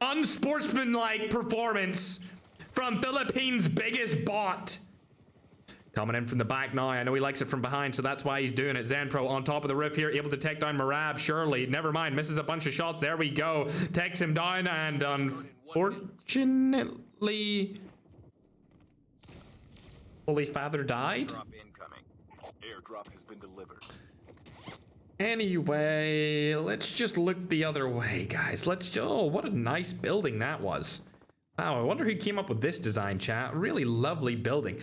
unsportsmanlike performance from Philippines' biggest bot. Coming in from the back now. I know he likes it from behind, so that's why he's doing it. Zenpro on top of the roof here, able to take down Marab. Surely, never mind, misses a bunch of shots. There we go. Takes him down, and unfortunately, Holy Father died. Airdrop has been delivered. Anyway, let's just look the other way, guys. Oh, what a nice building that was. Wow, I wonder who came up with this design, chat. Really lovely building.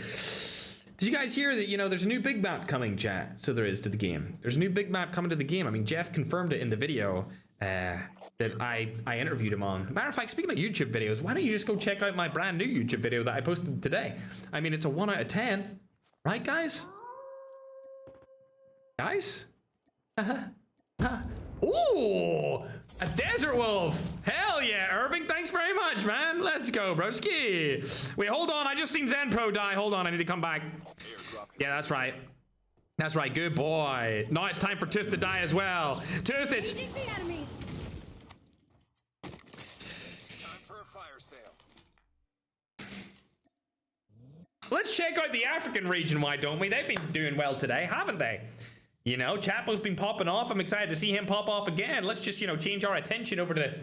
Did you guys hear that, there's a new big map coming, chat? So there is to the game. There's a new big map coming to the game. I mean, Jeff confirmed it in the video that I interviewed him on. Matter of fact, speaking of YouTube videos, why don't you just go check out my brand new YouTube video that I posted today? I mean, it's a 1 out of 10. Right, guys? Guys? Ooh! A desert wolf! Hell yeah, Irving, thanks very much, man. Let's go, broski. Wait, hold on, I just seen Zenpro die. Hold on, I need to come back. Yeah, that's right. That's right, good boy. Now it's time for Tooth to die as well. Tooth, it's... Time for a fire sale. Let's check out the African region, why don't we? They've been doing well today, haven't they? Chapo's been popping off. I'm excited to see him pop off again. Let's just, change our attention over to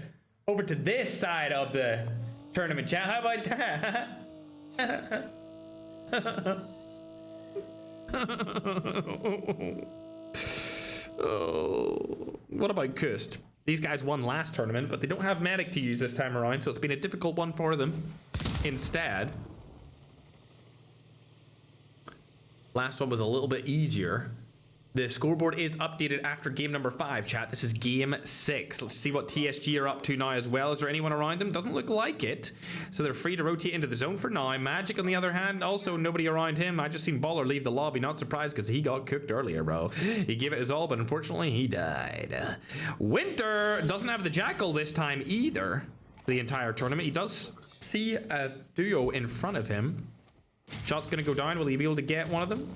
this side of the tournament, chat. How about that? Oh, what about Kust? These guys won last tournament, but they don't have medic to use this time around, so it's been a difficult one for them. Instead, last one was a little bit easier. The scoreboard is updated after game number 5, chat. This is game 6. Let's see what TSG are up to now as well. Is there anyone around them? Doesn't look like it. So they're free to rotate into the zone for now. Magic, on the other hand, also nobody around him. I just seen Baller leave the lobby. Not surprised because he got cooked earlier, bro. He gave it his all, but unfortunately he died. Winter doesn't have the Jackal this time either. The entire tournament. He does see a duo in front of him. Shot's going to go down. Will he be able to get one of them?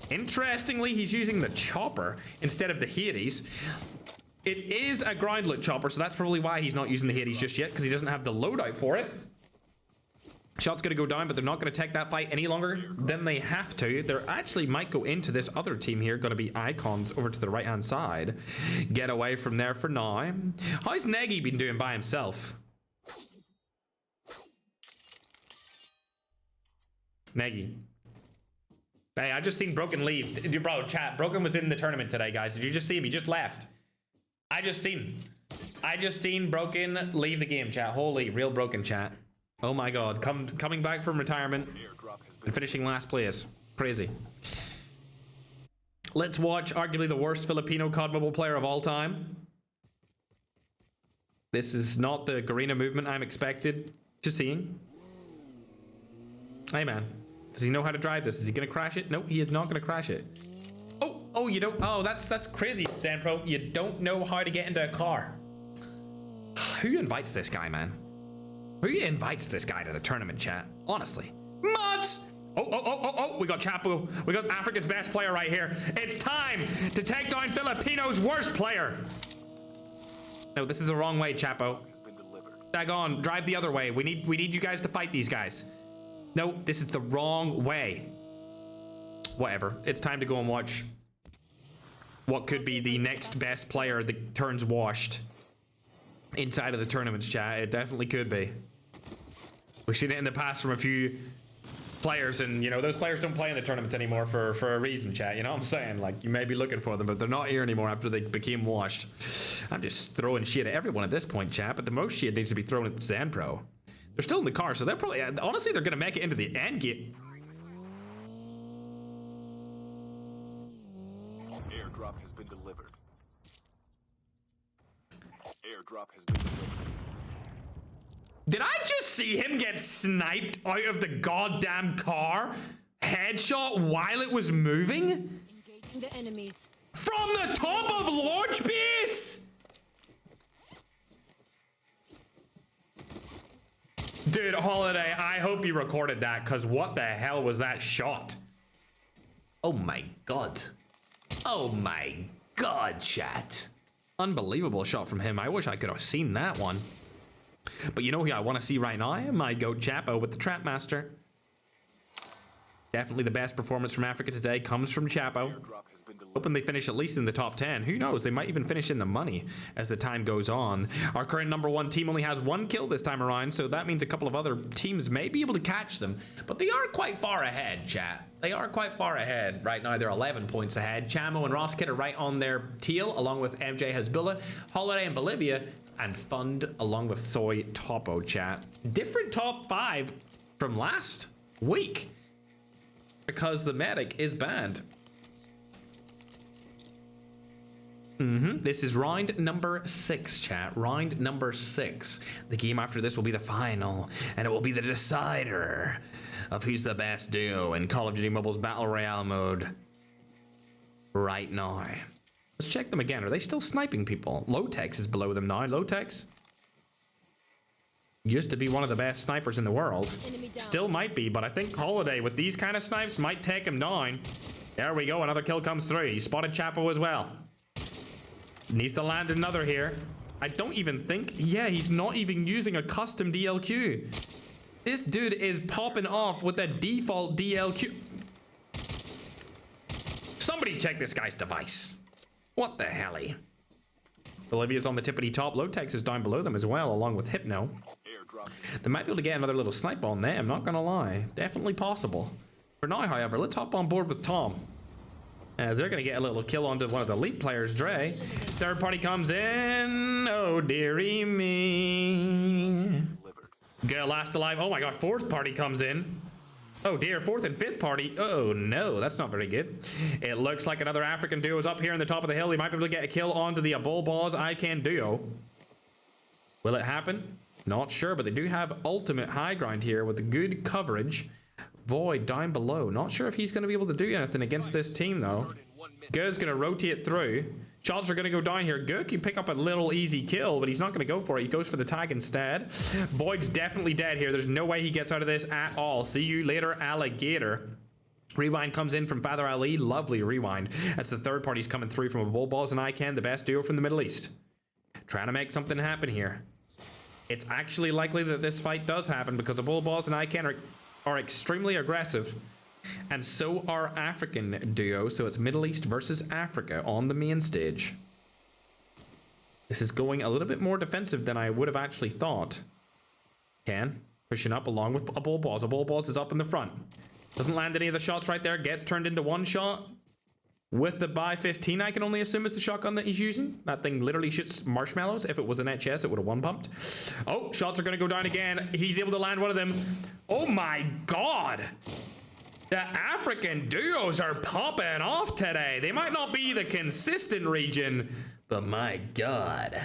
Interestingly, he's using the chopper instead of the Hades. It is a groundlet chopper, so that's probably why he's not using the Hades just yet, because he doesn't have the loadout for it. Shot's going to go down, but they're not going to take that fight any longer than they have to. They actually might go into this other team here, going to be Icons over to the right-hand side. Get away from there for now. How's Negi been doing by himself? Negi. Hey, I just seen Broken leave. Bro, chat, Broken was in the tournament today, guys. Did you just see him? He just left. I just seen Broken leave the game, chat. Holy, real Broken, chat. Oh my god. Coming back from retirement and finishing last place. Crazy. Let's watch arguably the worst Filipino COD Mobile player of all time. This is not the Garena movement I'm expected to seeing. Hey, man. Does he know how to drive this? Is he gonna crash it? No, he is not gonna crash it. Oh, you don't. Oh, that's crazy, Zanpro. You don't know how to get into a car. Who invites this guy, man? Who invites this guy to the tournament, chat? Honestly. Mods! Oh, we got Chapo. We got Africa's best player right here. It's time to take down Filipino's worst player. No, this is the wrong way, Chapo. Dagon, drive the other way. We need you guys to fight these guys. No, this is the wrong way. Whatever. It's time to go and watch what could be the next best player that turns washed inside of the tournaments, chat. It definitely could be. We've seen it in the past from a few players, and those players don't play in the tournaments anymore for a reason, chat. You know what I'm saying? Like, you may be looking for them, but they're not here anymore after they became washed. I'm just throwing shit at everyone at this point, chat, but the most shit needs to be thrown at Zanpro. They're still in the car, so they're probably, honestly, they're gonna make it into the end game. Airdrop has been delivered. Airdrop has been delivered. Did I just see him get sniped out of the goddamn car? Headshot while it was moving? Engaging the enemies. From the top of launch base? Dude, Holiday, I hope you recorded that, because what the hell was that shot? Oh my god. Oh my god, chat. Unbelievable shot from him. I wish I could have seen that one. But you know who I want to see right now? My goat Chapo with the Trapmaster. Definitely the best performance from Africa today comes from Chapo. Airdrop has been delivered. Hoping they finish at least in the top 10. Who knows? They might even finish in the money as the time goes on. Our current number 1 team only has 1 kill this time around, so that means a couple of other teams may be able to catch them. But they are quite far ahead, chat. They are quite far ahead. Right now, they're 11 points ahead. Chamo and Roskid are right on their tail, along with MJ Hezbollah, Holiday and Bolivia, and Fund, along with Soy Topo, chat. Different top 5 from last week, because the medic is banned. This is round number 6, chat. Round number 6. The game after this will be the final, and it will be the decider of who's the best duo in Call of Duty Mobile's Battle Royale mode right now. Let's check them again. Are they still sniping people? Lotex is below them now. Lotex used to be one of the best snipers in the world. Still might be, but I think Holiday with these kind of snipes might take him down. There we go. Another kill comes through. He spotted Chapo as well. Needs to land another here. I don't even think... Yeah, he's not even using a custom DLQ. This dude is popping off with a default DLQ. Somebody check this guy's device. What the helly? Bolivia's on the tippity top. Lotex is down below them as well, along with Hypno. Airdrop. They might be able to get another little snipe on there. I'm not going to lie. Definitely possible. For now, however, let's hop on board with Tom. As they're going to get a little kill onto one of the elite players, Dre. Third party comes in. Oh, dearie me. Girl last alive. Oh my god, fourth party comes in. Oh dear, fourth and fifth party. Oh no, that's not very good. It looks like another African duo is up here in the top of the hill. He might be able to get a kill onto the Abulbaz I Can duo. Will it happen? Not sure, but they do have ultimate high ground here with good coverage. Void down below. Not sure if he's going to be able to do anything against this team, though. Go's going to rotate through. Shots are going to go down here. Go can pick up a little easy kill, but he's not going to go for it. He goes for the tag instead. Void's definitely dead here. There's no way he gets out of this at all. See you later, alligator. Rewind comes in from Father Ali. Lovely rewind. That's the third party's coming through from Abulbaz and I Can, the best duo from the Middle East. Trying to make something happen here. It's actually likely that this fight does happen because Abulbaz and I Can are extremely aggressive, and so are African duo, so it's Middle East versus Africa on the main stage. This is going a little bit more defensive than I would have actually thought. Can pushing up along with Abulbaz. Abulbaz is up in the front. Doesn't land any of the shots right there. Gets turned into one shot with the Buy 15. I can only assume is the shotgun that he's using. That thing literally shoots marshmallows. If it was an HS, it would have one pumped. Oh, shots are going to go down again. He's able to land one of them. Oh my god. The African duos are popping off today. They might not be the consistent region, but my god.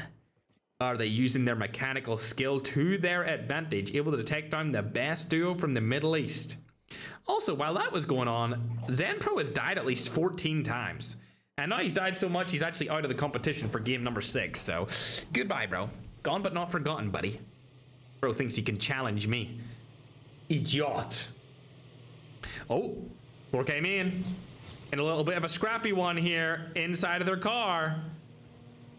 Are they using their mechanical skill to their advantage, able to take down the best duo from the Middle East. Also, while that was going on, Zanpro has died at least 14 times. And now he's died so much, he's actually out of the competition for game number 6. So, goodbye, bro. Gone but not forgotten, buddy. Bro thinks he can challenge me. Idiot. Oh, 4 came in a little bit of a scrappy one here inside of their car.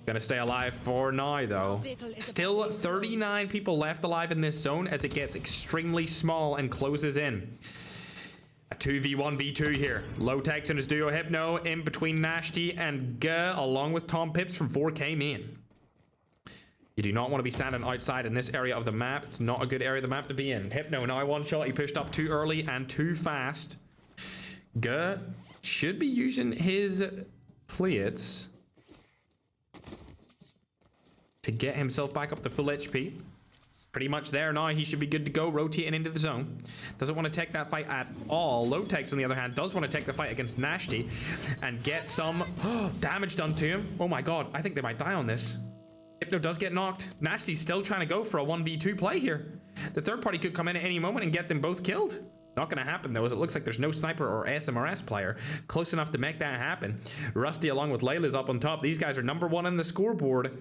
Gonna stay alive for now, though. Still 39 people left alive in this zone as it gets extremely small and closes in. A 2v1v2 here. Lotex and his duo Hypno in between Nashty and Ga, along with Tom Pips from 4 came in. You do not want to be standing outside in this area of the map. It's not a good area of the map to be in. Hypno now one shot. He pushed up too early and too fast. Ga should be using his plates to get himself back up to full HP. Pretty much there now. He should be good to go, rotating into the zone. Doesn't want to take that fight at all. Lotex, on the other hand, does want to take the fight against Nashty and get some damage done to him. Oh my god, I think they might die on this. Hypno does get knocked. Nasty's still trying to go for a 1v2 play here. The third party could come in at any moment and get them both killed. Not going to happen, though, as it looks like there's no sniper or SMRS player close enough to make that happen. Rusty, along with Layla's up on top. These guys are number 1 on the scoreboard.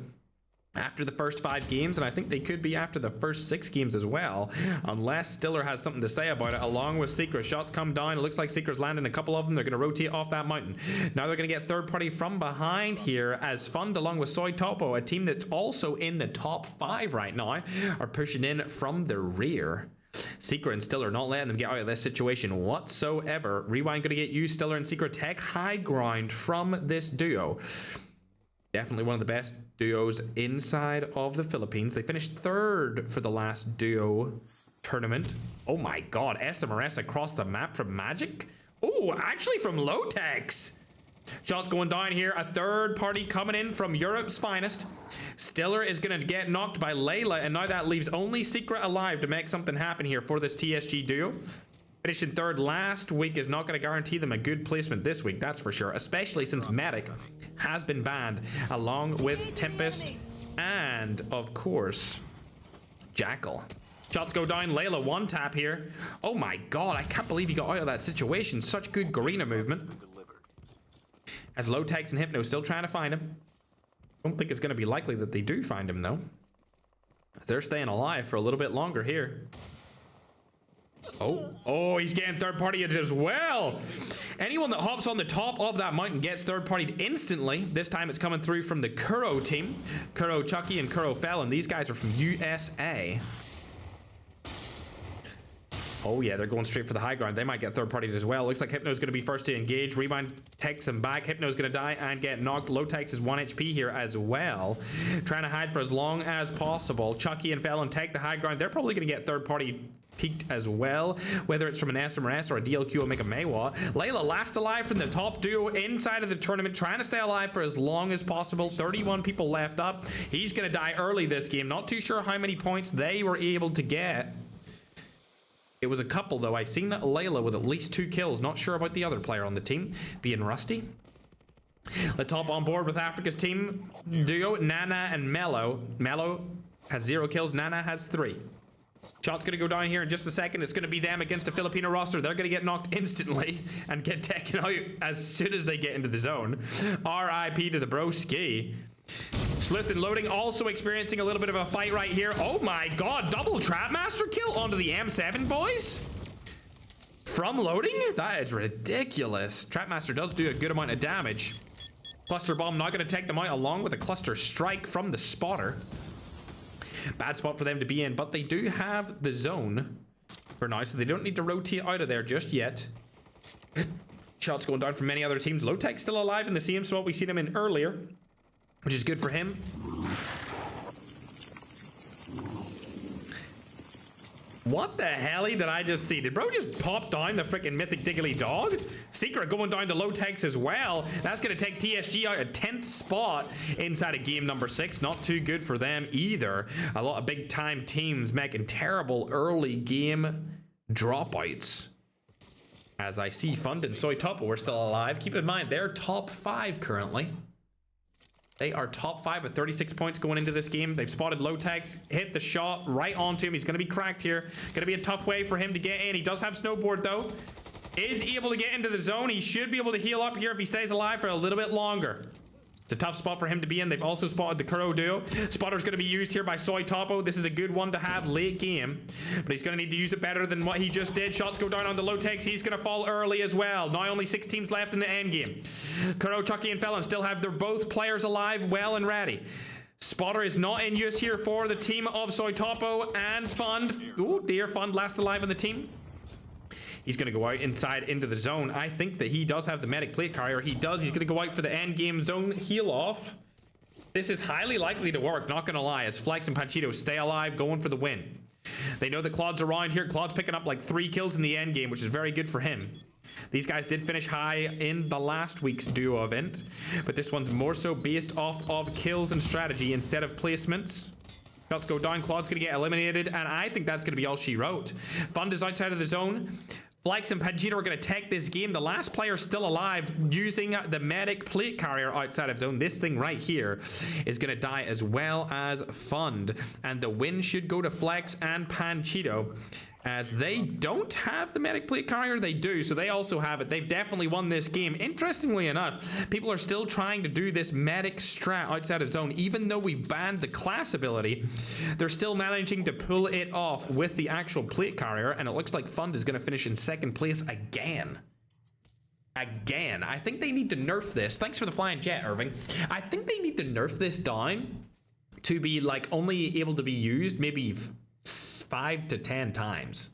after the first 5 games, and I think they could be after the first 6 games as well, unless Stiller has something to say about it, along with Secret. Shots come down. It looks like Secret's landing a couple of them. They're going to rotate off that mountain. Now they're going to get third party from behind here as Fund, along with Soy Topo, a team that's also in the top 5 right now, are pushing in from the rear. Secret and Stiller not letting them get out of this situation whatsoever. Rewind going to get you. Stiller and Secret take high ground from this duo. Definitely one of the best duos inside of the Philippines. They finished 3rd for the last duo tournament. Oh my god, SMRS across the map from Magic? Oh, actually from Lotex. Shots going down here. A third party coming in from Europe's finest. Stiller is going to get knocked by Layla, and now that leaves only Secret alive to make something happen here for this TSG duo. Finishing 3rd last week is not going to guarantee them a good placement this week, that's for sure, especially since Medic has been banned, along with Tempest and, of course, Jackal. Shots go down. Layla one tap here. Oh my god, I can't believe he got out of that situation. Such good Garena movement. As Lotex and Hypno still trying to find him. Don't think it's going to be likely that they do find him, though. They're staying alive for a little bit longer here. Oh, he's getting third party as well. Anyone that hops on the top of that mountain gets third partied instantly. This time it's coming through from the Kuro team. Kuro Chucky and Kuro Felon. These guys are from USA. Oh yeah, they're going straight for the high ground. They might get third partied as well. Looks like Hypno's going to be first to engage. Rewind takes him back. Hypno's going to die and get knocked. Lotex is 1 HP here as well. Trying to hide for as long as possible. Chucky and Felon take the high ground. They're probably going to get third party peaked as well, whether it's from an SMRS or a DLQ or make a Maywa. Layla last alive from the top duo inside of the tournament, trying to stay alive for as long as possible. 31 people left up. He's going to die early this game. Not too sure how many points they were able to get. It was a couple, though. I've seen Layla with at least 2 kills. Not sure about the other player on the team being Rusty. Let's hop on board with Africa's team duo, Nana and Mello. Mello has 0 kills. Nana has 3. Shot's going to go down here in just a second. It's going to be them against a Filipino roster. They're going to get knocked instantly and get taken out as soon as they get into the zone. RIP to the broski. Sleuth and Loading also experiencing a little bit of a fight right here. Oh my god, double Trapmaster kill onto the M7, boys. From Loading? That is ridiculous. Trapmaster does do a good amount of damage. Cluster Bomb not going to take them out, along with a Cluster Strike from the Spotter. Bad spot for them to be in, but they do have the zone for now, so they don't need to rotate out of there just yet. Shots going down from many other teams. Lotex still alive in the same spot we seen him in earlier, which is good for him. What the hell did I just see? Did bro just pop down the freaking Mythic Diggly Dog? Secret going down to Lotex as well. That's going to take TSG out a 10th spot inside of game number 6. Not too good for them either. A lot of big time teams making terrible early game dropouts. As I see Fund and Soy Topo are still alive. Keep in mind, they're top 5 currently. They are top 5 with 36 points going into this game. They've spotted Lotex, hit the shot right onto him. He's going to be cracked here. Going to be a tough way for him to get in. He does have Snowboard, though. Is able to get into the zone. He should be able to heal up here if he stays alive for a little bit longer. It's a tough spot for him to be in. They've also spotted the Kuro duo. Spotter's going to be used here by Soy Topo. This is a good one to have late game, but he's going to need to use it better than what he just did. Shots go down on the Lotex. He's going to fall early as well. Now only 6 teams left in the end game. Kuro, Chucky, and Felon still have their both players alive, well and ready. Spotter is not in use here for the team of Soy Topo and Fund. Oh dear, Fund last alive on the team. He's going to go out inside into the zone. I think that he does have the medic plate carrier. He does. He's going to go out for the end game zone heal off. This is highly likely to work, not going to lie, as Flex and Panchito stay alive, going for the win. They know that Claude's around here. Claude's picking up like 3 kills in the end game, which is very good for him. These guys did finish high in the last week's duo event, but this one's more so based off of kills and strategy instead of placements. Shots go down. Claude's going to get eliminated, and I think that's going to be all she wrote. Fund is outside of the zone. Flex and Panchito are going to take this game. The last player still alive using the medic plate carrier outside of zone. This thing right here is going to die as well as Fund. And the win should go to Flex and Panchito as they don't have the medic plate carrier. They do, so they also have it. They've definitely won this game. Interestingly enough, people are still trying to do this medic strat outside of zone. Even though we've banned the class ability, they're still managing to pull it off with the actual plate carrier, and it looks like Fund is going to finish in second place again. I think they need to nerf this. Thanks for the flying jet, Irving. I think they need to nerf this down to be like only able to be used maybe 5 to 10 times,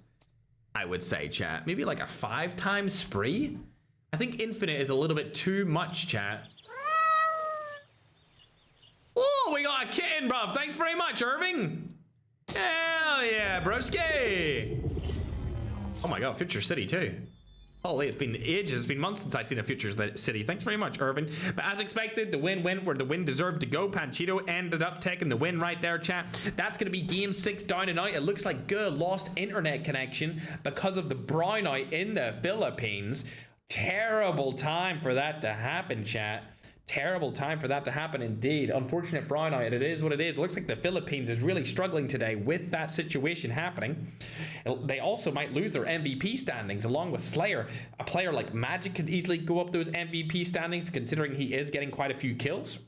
I would say, chat. Maybe like a 5-time spree. I think infinite is a little bit too much, chat. Oh, we got a kitten, bruv. Thanks very much, Irving. Hell yeah, broski. Oh my god, Future City too. Holy, it's been ages. It's been months since I've seen a Future City. Thanks very much, Irvin. But as expected, the win went where the win deserved to go. Panchito ended up taking the win right there, chat. That's going to be game 6 down and out. It looks like good lost internet connection because of the brownout in the Philippines. Terrible time for that to happen, chat. Terrible time for that to happen indeed. Unfortunate brownout. It is what it is. It looks like the Philippines is really struggling today with that situation happening. They also might lose their MVP standings along with Slayer. A player like Magic could easily go up those MVP standings considering he is getting quite a few kills.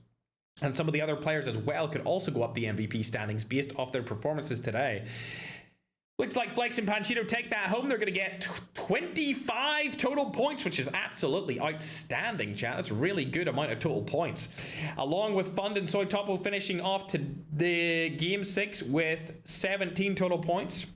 And some of the other players as well could also go up the MVP standings based off their performances today. Looks like Flex and Panchito take that home. They're going to get 25 total points, which is absolutely outstanding, chat. That's a really good amount of total points. Along with Fund and Soy Topo finishing off to the game 6 with 17 total points.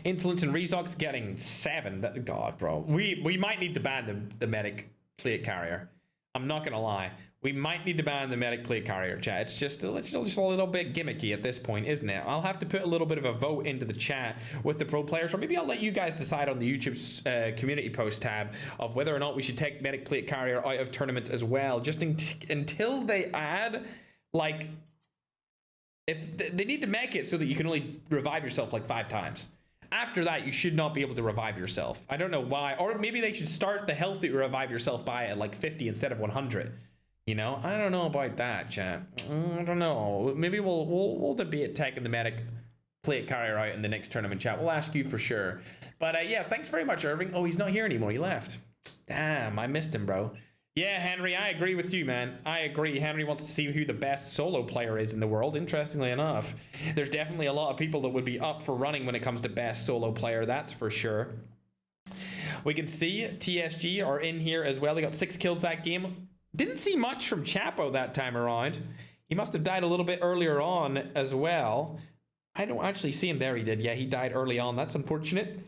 Insolence and Rezox getting 7. God, bro. We might need to ban the medic plate carrier. I'm not going to lie. We might need to ban the medic plate carrier, chat. It's just a little bit gimmicky at this point, isn't it? I'll have to put a little bit of a vote into the chat with the pro players, or maybe I'll let you guys decide on the YouTube community post tab of whether or not we should take medic plate carrier out of tournaments as well, just until they add, like, if they need to make it so that you can only revive yourself like 5 times. After that, you should not be able to revive yourself. I don't know why. Or maybe they should start the healthy revive yourself by at like 50 instead of 100. You know, I don't know about that, chat. I don't know. Maybe we'll debate taking the medic plate carrier out in the next tournament, chat. We'll ask you for sure. But yeah, thanks very much, Irving. Oh, he's not here anymore. He left. Damn, I missed him, bro. Yeah, Henry, I agree with you, man. I agree. Henry wants to see who the best solo player is in the world. Interestingly enough, there's definitely a lot of people that would be up for running when it comes to best solo player. That's for sure. We can see TSG are in here as well. They got 6 kills that game. Didn't see much from Chapo that time around. He must have died a little bit earlier on as well. I don't actually see him there. He did. Yeah, he died early on. That's unfortunate.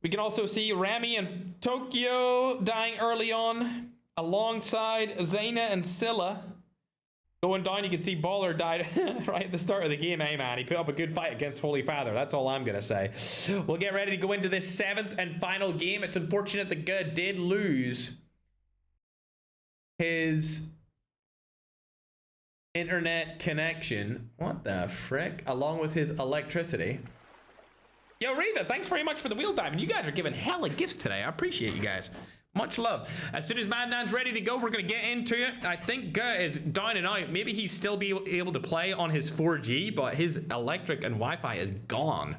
We can also see Rami and Tokyo dying early on alongside Zaina and Scylla. Going down, you can see Baller died right at the start of the game. Hey, man, he put up a good fight against Holy Father. That's all I'm going to say. We'll get ready to go into this 7th and final game. It's unfortunate that Good did lose his internet connection. What the frick? Along with his electricity. Yo, Rita, thanks very much for the wheel dive. And you guys are giving hella gifts today. I appreciate you guys. Much love. As soon as Madnan's ready to go, we're going to get into it. I think is down and out. Maybe he's still be able to play on his 4G, but his electric and Wi-Fi is gone.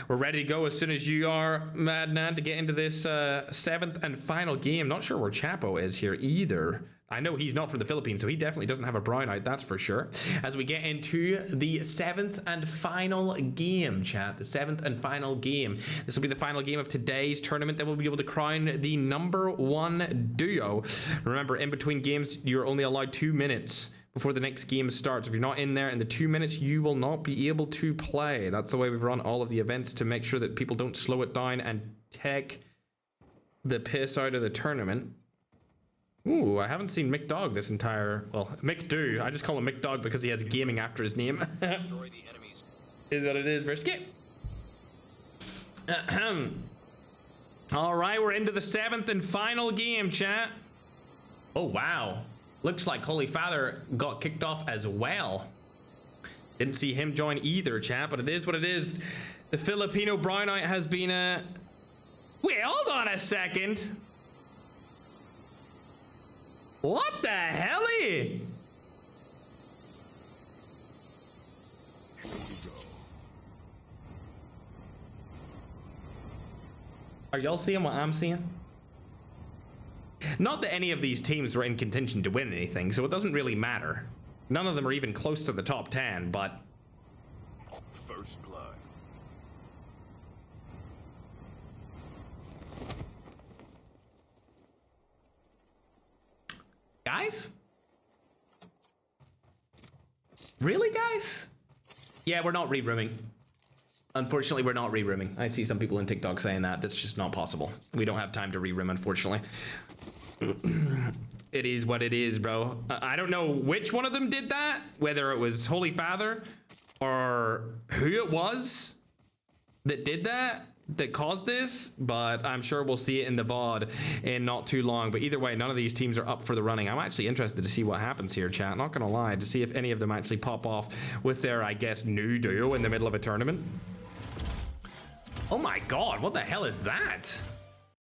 We're ready to go as soon as you are, Madnan, to get into this 7th and final game. Not sure where Chapo is here either. I know he's not from the Philippines, so he definitely doesn't have a brownout, that's for sure. As we get into the 7th and final game, chat. The 7th and final game. This will be the final game of today's tournament that will be able to crown the #1 duo. Remember, in between games, you're only allowed 2 minutes before the next game starts. If you're not in there in the 2 minutes, you will not be able to play. That's the way we've run all of the events, to make sure that people don't slow it down and take the piss out of the tournament. Ooh, I haven't seen Mick Dog this entire... Well, Mick Do. I just call him Mick Dog because he has gaming after his name. Destroy the enemies. Is what it is. Risky. All right, we're into the 7th and final game, chat. Oh, wow. Looks like Holy Father got kicked off as well. Didn't see him join either, chat, but it is what it is. The Filipino brownout has been Wait, hold on a second. What the hell? Here we go. Are y'all seeing what I'm seeing? Not that any of these teams were in contention to win anything, so it doesn't really matter. None of them are even close to the top 10, but... First blood. Guys? Really, guys? Yeah, we're not re-rooming. Unfortunately, we're not re-rooming. I see some people in TikTok saying that. That's just not possible. We don't have time to re-room, unfortunately. It is what it is, bro. I don't know which one of them did that, whether it was Holy Father or who it was that did that, that caused this, but I'm sure we'll see it in the VOD in not too long. But either way, none of these teams are up for the running. I'm actually interested to see what happens here, chat. Not gonna lie, to see if any of them actually pop off with their, I guess, new duo in the middle of a tournament. Oh my god, what the hell is that?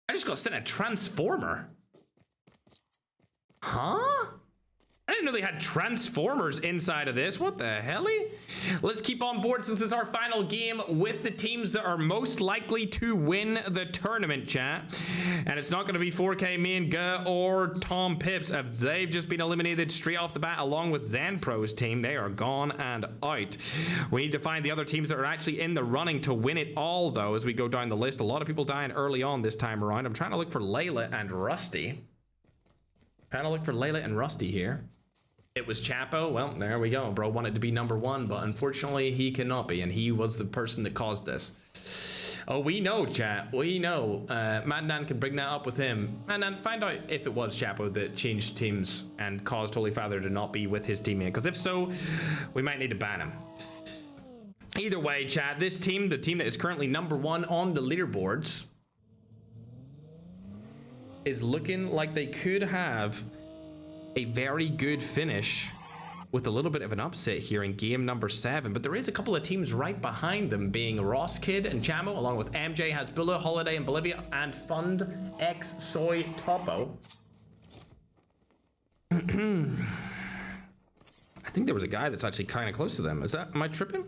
I just got sent a transformer. Huh? I didn't know they had transformers inside of this. What the hell? Let's keep on board since this is our final game with the teams that are most likely to win the tournament, chat. And it's not going to be 4K, me and Guh or Tom Pips. If they've just been eliminated straight off the bat along with Zanpro's team, they are gone and out. We need to find the other teams that are actually in the running to win it all, though, as we go down the list. A lot of people dying early on this time around. I'm trying to look for Layla and Rusty. Trying to look for Layla and Rusty here. It was Chapo. Well, there we go. Bro wanted to be number one, but unfortunately he cannot be, and he was the person that caused this. Oh, we know, chat. We know. Mandan can bring that up with him. Mandan, find out if it was Chapo that changed teams and caused Holy Father to not be with his teammate, because if so, we might need to ban him. Either way, chat, this team, the team that is currently number one on the leaderboards, is looking like they could have a very good finish with a little bit of an upset here in game number 7, but there is a couple of teams right behind them, being Ross Kid and Chamo, along with MJ, Hasbullah, Holiday in Bolivia, and Fund X Soy Topo. I think there was a guy that's actually kind of close to them. Am I tripping?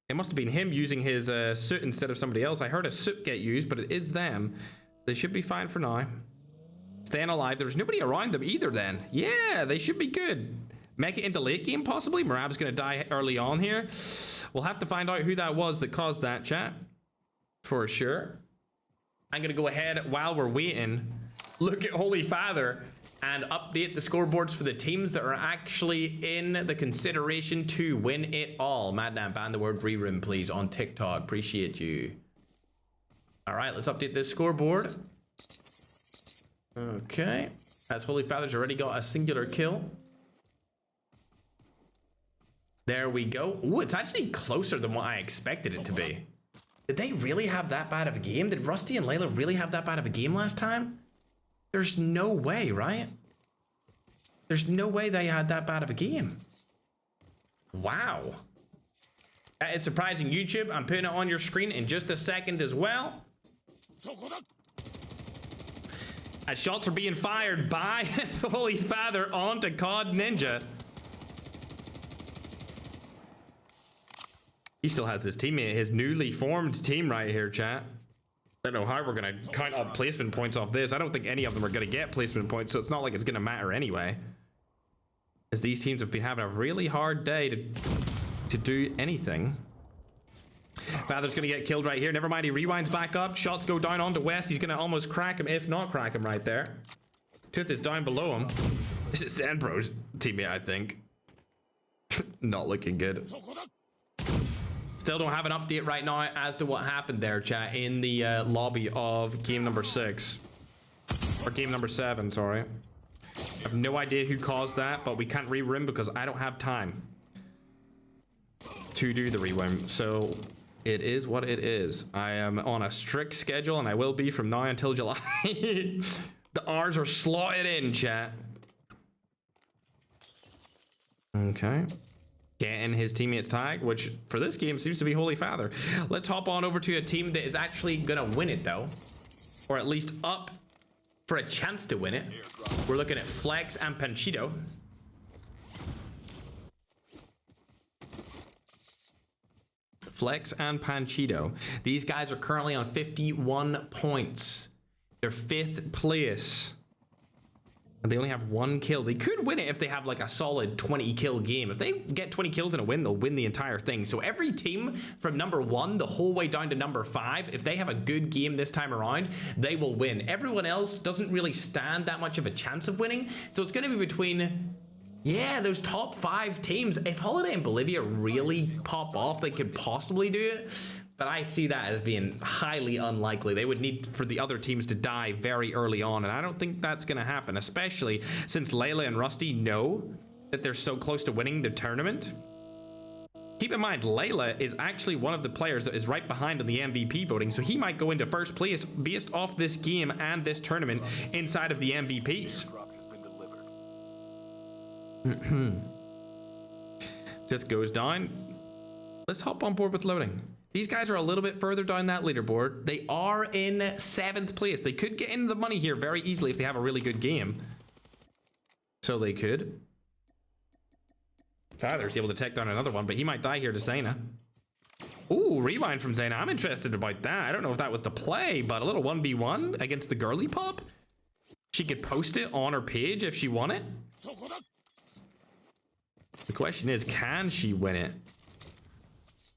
It must have been him using his suit instead of somebody else. I heard a suit get used, but it is them. They should be fine for now. Staying alive. There's nobody around them either then. Yeah, they should be good. Make it into late game possibly. Marab's gonna die early on here. We'll have to find out who that was that caused that, chat. For sure. I'm gonna go ahead while we're waiting. Look at Holy Father and update the scoreboards for the teams that are actually in the consideration to win it all. Madman, ban the word reroom please on TikTok. Appreciate you. All right, let's update this scoreboard. Okay, as Holy Father's already got a singular kill. There we go. Ooh, it's actually closer than what I expected it to be. Did they really have that bad of a game? Did Rusty and Layla really have that bad of a game last time? There's no way, right? There's no way they had that bad of a game. Wow. That is surprising, YouTube. I'm putting it on your screen in just a second as well. As shots are being fired by Holy Father onto COD Ninja. He still has his teammate, his newly formed team right here, chat. I don't know how we're gonna count up placement points off this. I don't think any of them are gonna get placement points, so it's not like it's gonna matter anyway. As these teams have been having a really hard day to do anything. Father's gonna get killed right here. Never mind, he rewinds back up. Shots go down onto West. He's gonna almost crack him, if not crack him right there. Tooth is down below him. This is Zanpro's teammate, I think. Not looking good. Still don't have an update right now as to what happened there, chat, in the lobby of game number 6. Or game number 7, sorry. I have no idea who caused that, but we can't re-room because I don't have time to do the re-room. So it is what it is. I am on a strict schedule and I will be from now until July. The R's are slotted in, chat. Okay. Getting his teammate's tag, which for this game seems to be Holy Father. Let's hop on over to a team that is actually gonna win it though. Or at least up for a chance to win it. We're looking at Flex and Panchito. Flex and Panchito. These guys are currently on 51 points. They're 5th place. And they only have 1 kill. They could win it if they have like a solid 20 kill game. If they get 20 kills in a win, they'll win the entire thing. So every team from number 1 the whole way down to number 5, if they have a good game this time around, they will win. Everyone else doesn't really stand that much of a chance of winning. So it's going to be between, yeah, those top 5 teams. If Holiday and Bolivia really pop off, they could possibly do it. But I see that as being highly unlikely. They would need for the other teams to die very early on, and I don't think that's going to happen, especially since Layla and Rusty know that they're so close to winning the tournament. Keep in mind, Layla is actually one of the players that is right behind in the MVP voting, so he might go into first place based off this game and this tournament inside of the MVPs. Just goes down. Let's hop on board with loading. These guys are a little bit further down that leaderboard. They are in 7th place. They could get into the money here very easily if they have a really good game. So they could. Tyler's able to take down another one, but he might die here to Zaina. Ooh, rewind from Zaina. I'm interested about that. I don't know if that was the play, but a little 1v1 against the girly pop. She could post it on her page if she won it. The question is, can she win it?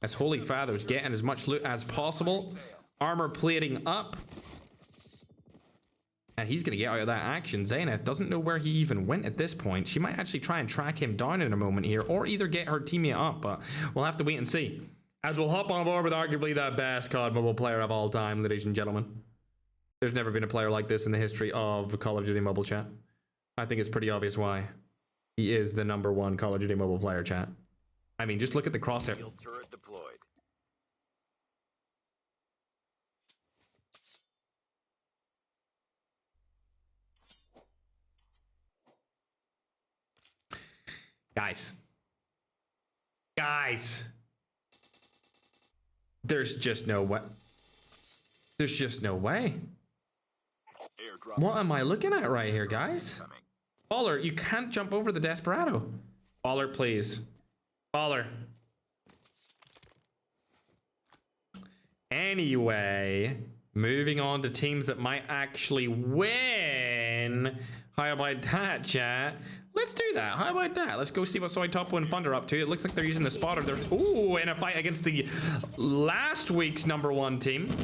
As Holy Father's getting as much loot as possible. Armor plating up. And he's going to get out of that action. Zaina doesn't know where he even went at this point. She might actually try and track him down in a moment here, or either get her teammate up, but we'll have to wait and see. As we'll hop on board with arguably the best COD mobile player of all time, ladies and gentlemen. There's never been a player like this in the history of Call of Duty mobile, chat. I think it's pretty obvious why. He is the #1 Call of Duty mobile player, chat. I mean, just look at the crosshair. Turret deployed. Guys. There's just no way. There's just no way. What am I looking at right here, guys? Baller, you can't jump over the Desperado. Baller, please. Baller. Anyway, moving on to teams that might actually win. How about that, chat? Let's do that. How about that? Let's go see what Soy Topo and Thunder are up to. It looks like they're using the spotter. They're in a fight against the last week's #1 team.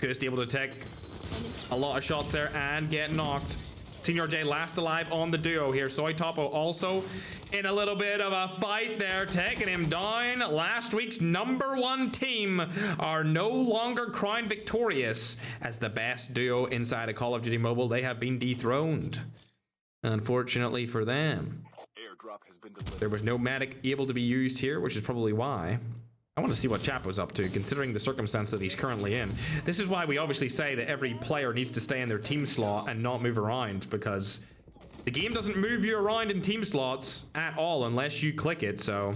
Just able to take a lot of shots there and get knocked. Senior J last alive on the duo here. Soy Topo also in a little bit of a fight there, taking him down. Last week's #1 team are no longer crowned victorious as the best duo inside of Call of Duty Mobile. They have been dethroned. Unfortunately for them. Airdrop has been delivered. There was no medic able to be used here, which is probably why. I want to see what Chapo's up to, considering the circumstance that he's currently in. This is why we obviously say that every player needs to stay in their team slot and not move around, because the game doesn't move you around in team slots at all unless you click it, so.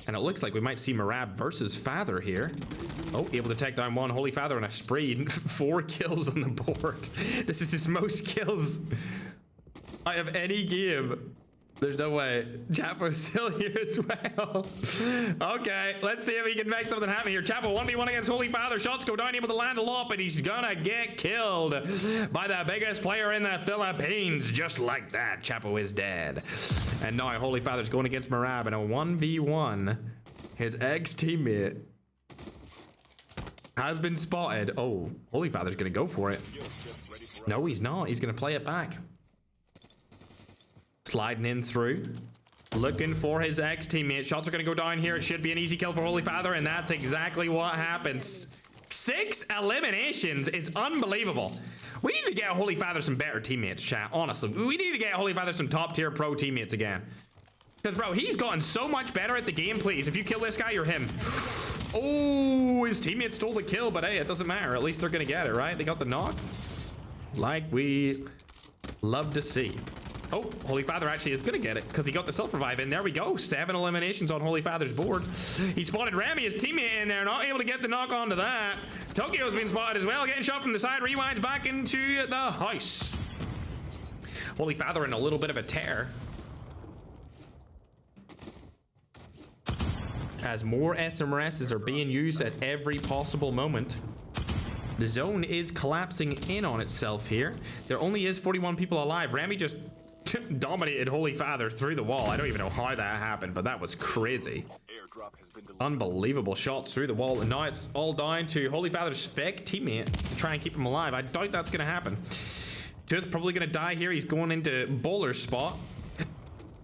And it looks like we might see Marab versus Father here. Oh, able to take down one Holy Father on a spree. 4 kills on the board. This is his most kills out of any game. There's no way. Chapo's still here as well. Okay, let's see if he can make something happen here. Chapo 1v1 against Holy Father. Shots go down, able to land a lot, but he's gonna get killed by the biggest player in the Philippines. Just like that, Chapo is dead. And now Holy Father's going against Marab in a 1v1. His ex-teammate has been spotted. Oh, Holy Father's gonna go for it. No, he's not. He's gonna play it back. Sliding in through. Looking for his ex-teammate. Shots are going to go down here. It should be an easy kill for Holy Father, and that's exactly what happens. 6 eliminations is unbelievable. We need to get Holy Father some better teammates, chat. Honestly, we need to get Holy Father some top-tier pro teammates again. Because, bro, he's gotten so much better at the game, please. If you kill this guy, you're him. Oh, his teammate stole the kill, but hey, it doesn't matter. At least they're going to get it, right? They got the knock. Like we love to see. Oh, Holy Father actually is gonna get it because he got the self-revive in. There we go. 7 eliminations on Holy Father's board. He spotted Remy, his teammate, in there. Not able to get the knock onto that. Tokyo's been spotted as well. Getting shot from the side. Rewinds back into the house. Holy Father in a little bit of a tear. as more SMRSs are being used at every possible moment. The zone is collapsing in on itself here. There only is 41 people alive. Rami just dominated Holy Father through the wall. I don't even know how that happened, but that was crazy. Airdrop has been delivered. Unbelievable shots through the wall, and now it's all down to Holy Father's fake teammate to try and keep him alive. I doubt that's going to happen. Tooth probably going to die here. He's going into Bowler's spot.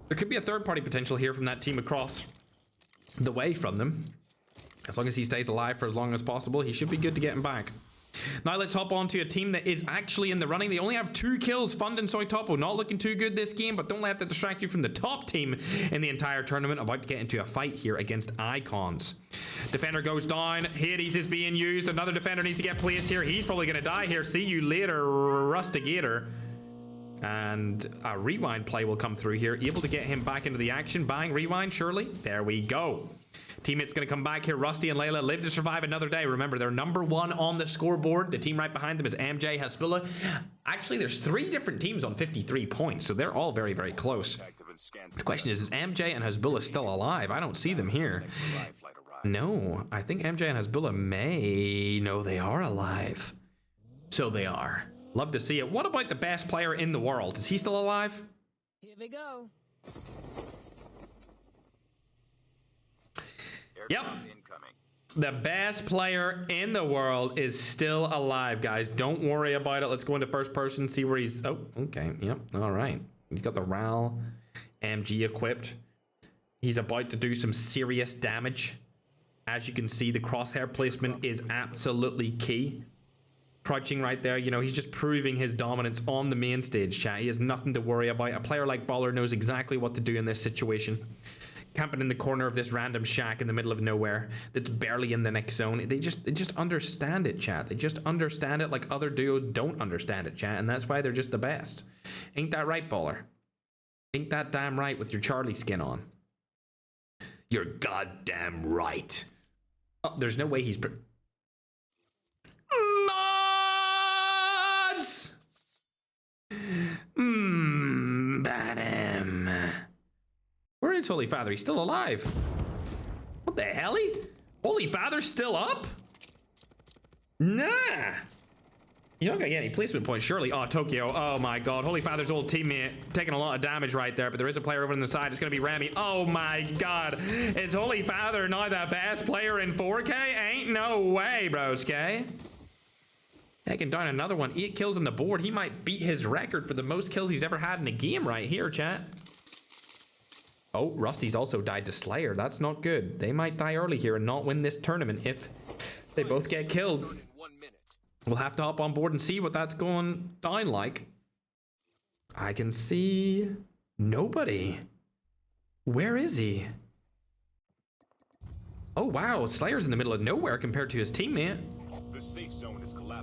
There could be a third party potential here from that team across the way from them. As long as he stays alive for as long as possible, he should be good to get him back. Now let's hop on to a team that is actually in the running. They only have 2 kills. Fund and Soy Topo not looking too good this game, but don't let that distract you from the top team in the entire tournament. About to get into a fight here against Icons. Defender goes down. Hades is being used. Another defender needs to get placed here. He's probably going to die here. See you later, Rustigator. And a rewind play will come through here. Able to get him back into the action. Bang, rewind, surely. There we go. Teammate's going to come back here. Rusty and Layla live to survive another day. Remember, they're number 1 on the scoreboard. The team right behind them is MJ, Hasbulla. Actually, there's 3 different teams on 53 points, so they're all very, very close. The question is MJ and Hasbulla still alive? I don't see them here. No, I think MJ and Hasbulla may... No, they are alive. So they are. Love to see it. What about the best player in the world? Is he still alive? Here we go. Yep. The best player in the world is still alive, guys. Don't worry about it. Let's go into first person, see where he's... Oh, okay. Yep. All right. He's got the RAL MG equipped. He's about to do some serious damage. As you can see, the crosshair placement is absolutely key. Crouching right there, you know, he's just proving his dominance on the main stage, chat. He has nothing to worry about. A player like Baller knows exactly what to do in this situation. Camping in the corner of this random shack in the middle of nowhere that's barely in the next zone. They just understand it, chat. They just understand it like other duos don't understand it, chat. And that's why they're just the best. Ain't that right, Baller? Ain't that damn right with your Charlie skin on? You're goddamn right. Oh, there's no way he's... Bam. Where is Holy Father? He's still alive. What the hell? Holy Father's still up? Nah. You're not gonna get any placement points, surely. Oh, Tokyo. Oh my god. Holy Father's old teammate taking a lot of damage right there, but there is a player over on the side. It's gonna be Rami. Oh my god. Is Holy Father not the best player in 4K? Ain't no way, broski. Taking down another one. 8 kills on the board. He might beat his record for the most kills he's ever had in a game right here, chat. Oh, Rusty's also died to Slayer. That's not good. They might die early here and not win this tournament if they both get killed. We'll have to hop on board and see what that's going down like. I can see nobody. Where is he? Oh, wow. Slayer's in the middle of nowhere compared to his teammate.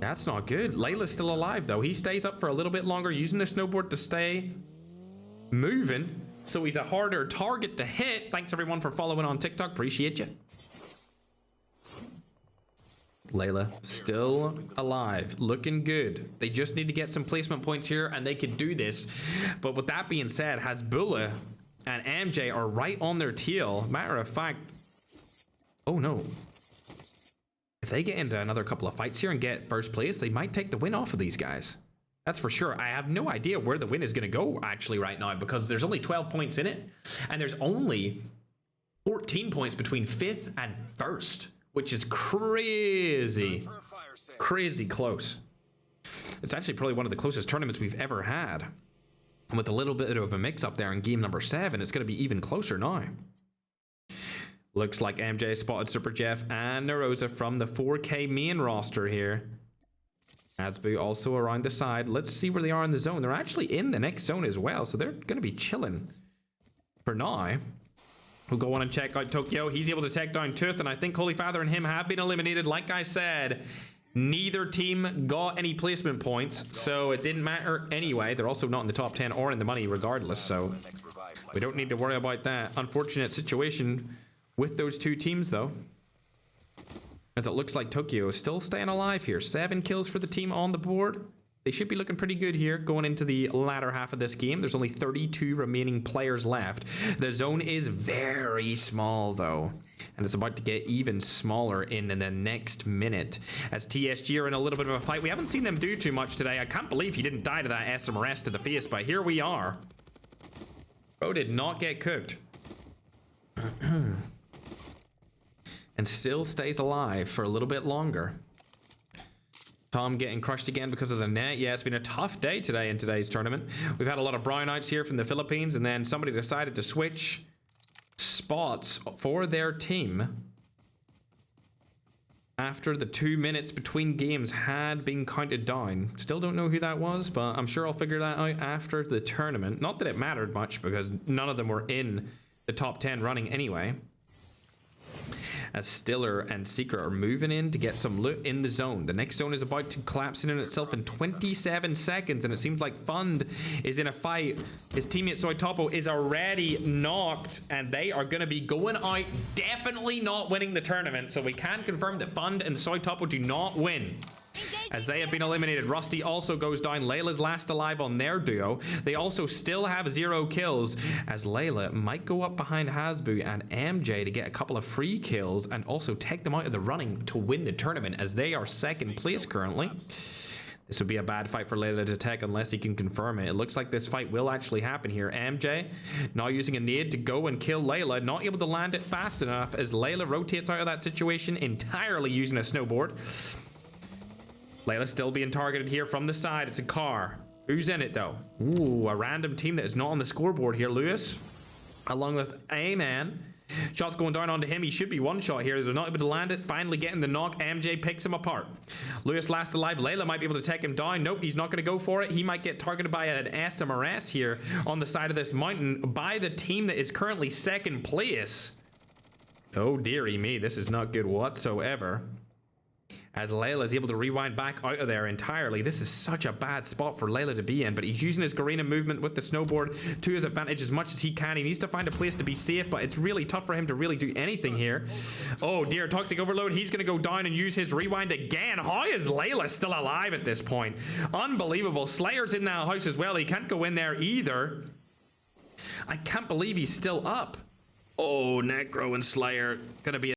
That's not good. Layla's still alive, though. He stays up for a little bit longer, using the snowboard to stay moving. So he's a harder target to hit. Thanks, everyone, for following on TikTok. Appreciate you. Layla still alive. Looking good. They just need to get some placement points here, and they could do this. But with that being said, Hasbulla and MJ are right on their tail. Matter of fact... Oh, no. If they get into another couple of fights here and get first place, they might take the win off of these guys. That's for sure. I have no idea where the win is going to go actually right now because there's only 12 points in it. And there's only 14 points between 5th and 1st, which is crazy. Crazy close. It's actually probably one of the closest tournaments we've ever had. And with a little bit of a mix up there in game number 7, it's going to be even closer now. Looks like MJ spotted Super Jeff and Narosa from the 4K main roster here. Adsbu also around the side. Let's see where they are in the zone. They're actually in the next zone as well, so they're going to be chilling for now. We'll go on and check out Tokyo. He's able to take down Tooth, and I think Holy Father and him have been eliminated. Like I said, neither team got any placement points, so it didn't matter anyway. They're also not in the top 10 or in the money regardless, so we don't need to worry about that. Unfortunate situation with those two teams, though, as it looks like Tokyo is still staying alive here. 7 kills for the team on the board. They should be looking pretty good here going into the latter half of this game. There's only 32 remaining players left. The zone is very small, though. And it's about to get even smaller in the next minute. As TSG are in a little bit of a fight. We haven't seen them do too much today. I can't believe he didn't die to that SMRS to the face, but here we are. Bro did not get cooked. And still stays alive for a little bit longer. Tom getting crushed again because of the net. Yeah, it's been a tough day today in today's tournament. We've had a lot of brownouts here from the Philippines, and then somebody decided to switch spots for their team after the 2 minutes between games had been counted down. Still don't know who that was, but I'm sure I'll figure that out after the tournament. Not that it mattered much, because none of them were in the top 10 running anyway. As Stiller and Secret are moving in to get some loot in the zone. The next zone is about to collapse in itself in 27 seconds, and it seems like Fund is in a fight. His teammate Soy Topo is already knocked, and they are going to be going out, definitely not winning the tournament. So we can confirm that Fund and Soy Topo do not win, as they have been eliminated. Rusty also goes down. Layla's last alive on their duo. They also still have 0 kills, as Layla might go up behind Hasbu and MJ to get a couple of free kills and also take them out of the running to win the tournament, as they are second place currently. This would be a bad fight for Layla to take unless he can confirm it. It looks like this fight will actually happen here. MJ now using a nade to go and kill Layla, not able to land it fast enough as Layla rotates out of that situation entirely using a snowboard. Layla's still being targeted here from the side. It's a car. Who's in it, though? Ooh, a random team that is not on the scoreboard here. Lewis, along with A-Man. Shots going down onto him. He should be one shot here. They're not able to land it. Finally getting the knock. MJ picks him apart. Lewis last alive. Layla might be able to take him down. Nope, he's not going to go for it. He might get targeted by an SMRS here on the side of this mountain by the team that is currently second place. Oh, dearie me. This is not good whatsoever, as Layla is able to rewind back out of there entirely. This is such a bad spot for Layla to be in, but he's using his Garena movement with the snowboard to his advantage as much as he can. He needs to find a place to be safe, but it's really tough for him to really do anything here. Oh dear, Toxic Overload. He's going to go down and use his rewind again. How is Layla still alive at this point? Unbelievable. Slayer's in that house as well. He can't go in there either. I can't believe he's still up. Oh, Necro and Slayer going to be